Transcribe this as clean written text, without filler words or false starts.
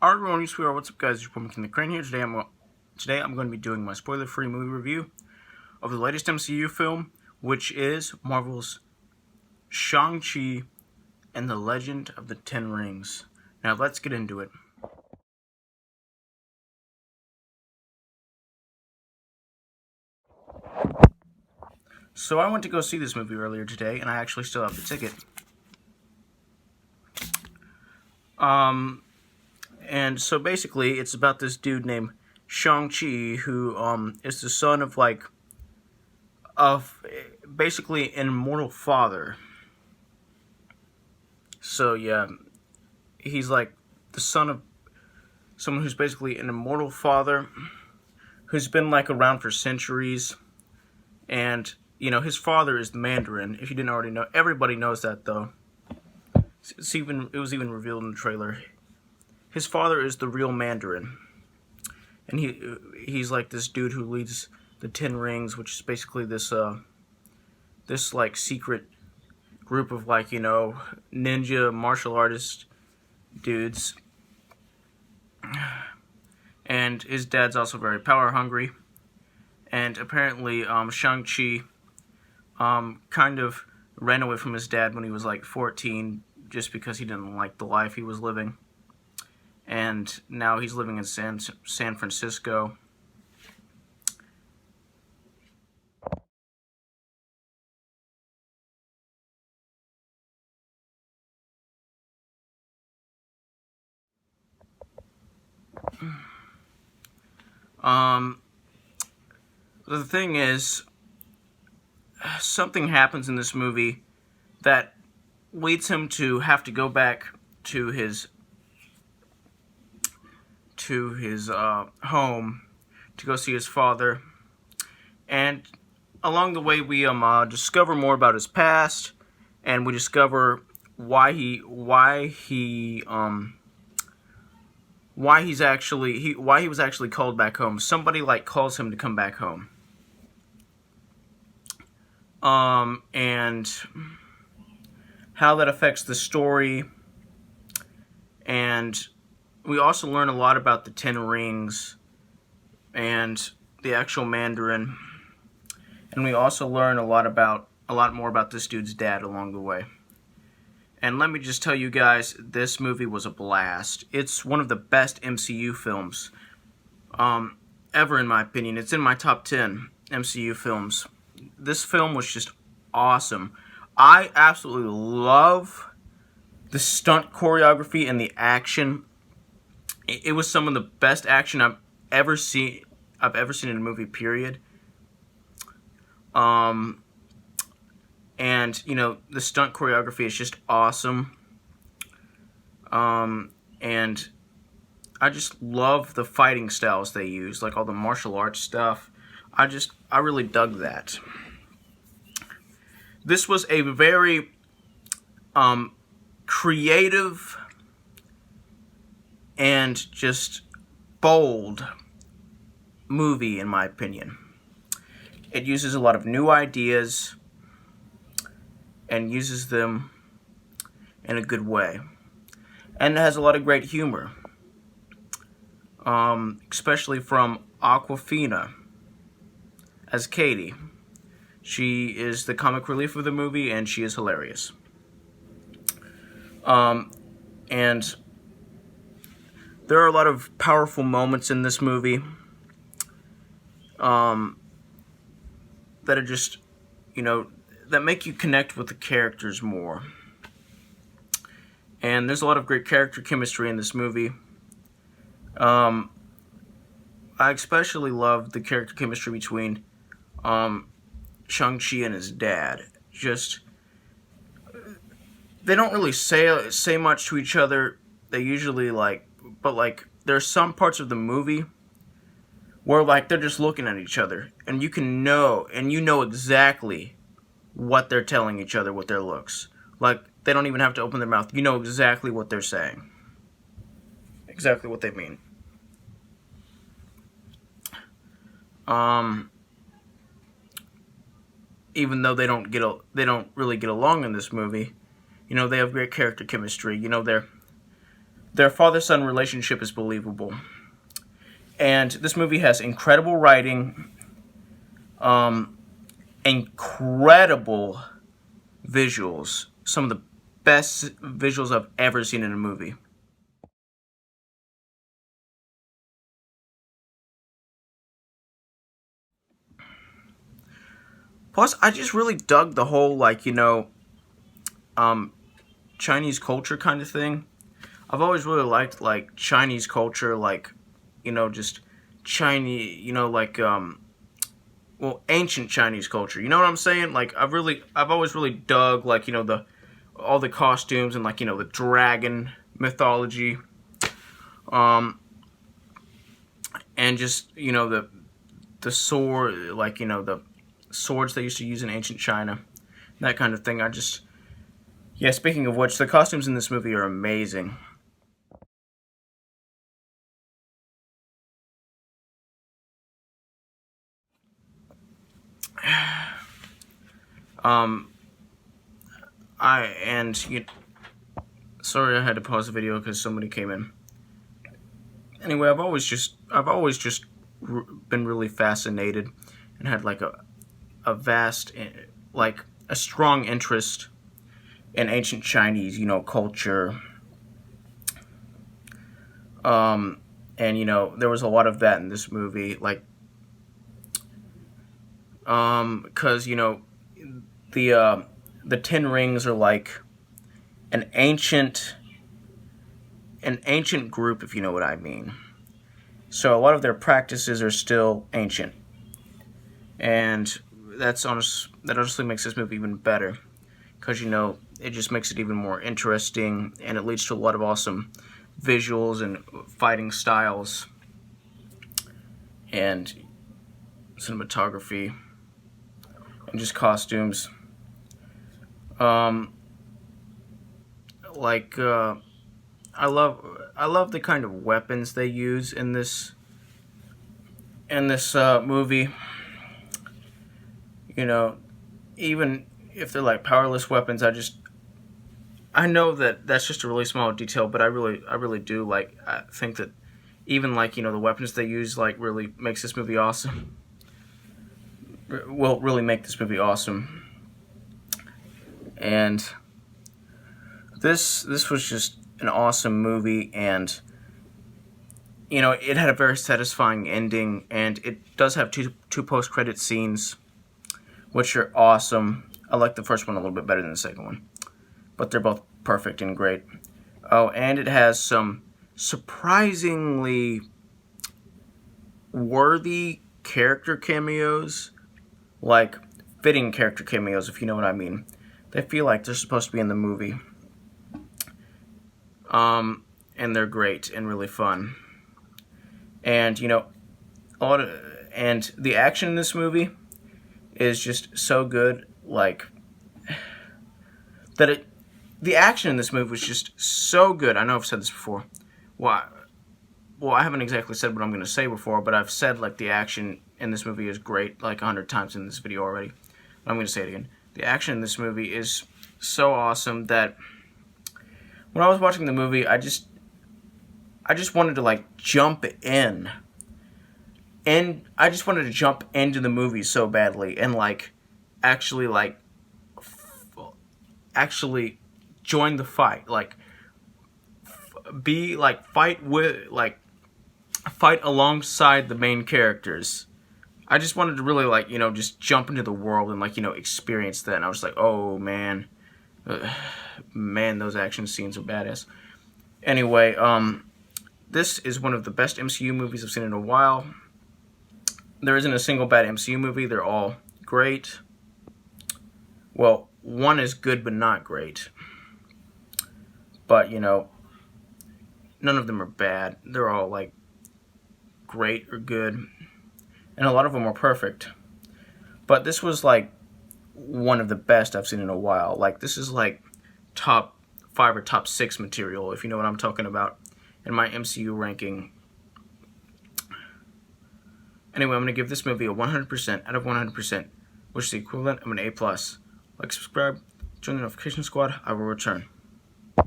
Alright everyone, sweetheart, what's up guys, it's your boy McKinley Crain here. Today I'm going to be doing my spoiler-free movie review of the latest MCU film, which is Marvel's Shang-Chi and the Legend of the Ten Rings. Now let's get into it. So I went to go see this movie earlier today, and I actually still have the ticket. And so basically, it's about this dude named Shang-Chi, who is the son of basically an immortal father. So yeah, he's like the son of someone who's basically an immortal father, who's been around for centuries, and his father is the Mandarin. If you didn't already know, everybody knows that though. It was even revealed in the trailer. His father is the real Mandarin, and he's like this dude who leads the Ten Rings, which is basically this secret group of ninja martial artist dudes. And his dad's also very power hungry, and apparently Shang-Chi kind of ran away from his dad when he was 14, just because he didn't like the life he was living. And now he's living in San Francisco. The thing is, something happens in this movie that leads him to have to go back to his home to go see his father, and along the way we discover more about his past, and we discover why he was actually called back home. Somebody calls him to come back home, and how that affects the story. And we also learn a lot about the Ten Rings and the actual Mandarin, and we also learn a lot more about this dude's dad along the way. And let me just tell you guys, this movie was a blast. It's one of the best MCU films ever, in my opinion. It's in my top 10 MCU films. This film was just awesome. I absolutely love the stunt choreography and the action. It was some of the best action I've ever seen in a movie, period. And the stunt choreography is just awesome. And I just love the fighting styles they use, all the martial arts stuff. I really dug that. This was a very creative and just bold movie, in my opinion. It uses a lot of new ideas and uses them in a good way, and it has a lot of great humor, especially from Awkwafina as Katie. She is the comic relief of the movie, and she is hilarious. And there are a lot of powerful moments in this movie that are just, that make you connect with the characters more. And there's a lot of great character chemistry in this movie. I especially love the character chemistry between Shang-Chi and his dad. They don't really say much to each other. They usually but there's some parts of the movie where they're just looking at each other, and you know exactly what they're telling each other with their looks. They don't even have to open their mouth. You know exactly what they're saying. Exactly what they mean. Even though they don't really get along in this movie, they have great character chemistry. their father-son relationship is believable. And this movie has incredible writing, incredible visuals, some of the best visuals I've ever seen in a movie. Plus, I just really dug the whole, like, Chinese culture kind of thing. I've always really liked, like, Chinese culture, like, just Chinese, well, ancient Chinese culture. You know what I'm saying? Like, I've always really dug, like, all the costumes and, like, the dragon mythology. And just, the sword, like, the swords they used to use in ancient China. That kind of thing. Yeah, speaking of which, the costumes in this movie are amazing. Sorry I had to pause the video because somebody came in. Anyway, I've always just been really fascinated and had like a vast, like a strong interest in ancient Chinese, culture. And there was a lot of that in this movie, like, because the Ten Rings are like an ancient group, if you know what I mean. So a lot of their practices are still ancient, and that honestly makes this movie even better, because it just makes it even more interesting, and it leads to a lot of awesome visuals and fighting styles and cinematography and just costumes. I love the kind of weapons they use in this movie. Even if they're like powerless weapons, I know that that's just a really small detail, but I really do I think that even the weapons they use really makes this movie awesome. Will really make this movie awesome. And this was just an awesome movie, and it had a very satisfying ending, and it does have two post-credit scenes, which are awesome. I like the first one a little bit better than the second one, but they're both perfect and great. Oh, and it has some surprisingly worthy character cameos, like fitting character cameos, if you know what I mean. They feel like they're supposed to be in the movie. And they're great and really fun. And and the action in this movie is just so good, the action in this movie was just so good. I know I've said this before. Well, I haven't exactly said what I'm going to say before, but I've said the action in this movie is great 100 times in this video already. But I'm going to say it again. The action in this movie is so awesome that when I was watching the movie, I just wanted to jump in, and I just wanted to jump into the movie so badly, and actually join the fight, fight alongside the main characters. I just wanted to really just jump into the world and experience that, and I was like, oh man. Man, those action scenes are badass. Anyway, this is one of the best MCU movies I've seen in a while. There isn't a single bad MCU movie. They're all great. Well, one is good but not great. But, none of them are bad. They're all, great or good. And a lot of them are perfect. But this was, one of the best I've seen in a while. This is top 5 or top 6 material, if you know what I'm talking about, in my MCU ranking. Anyway, I'm going to give this movie a 100% out of 100%, which is the equivalent of an A+. Subscribe, join the notification squad. I will return.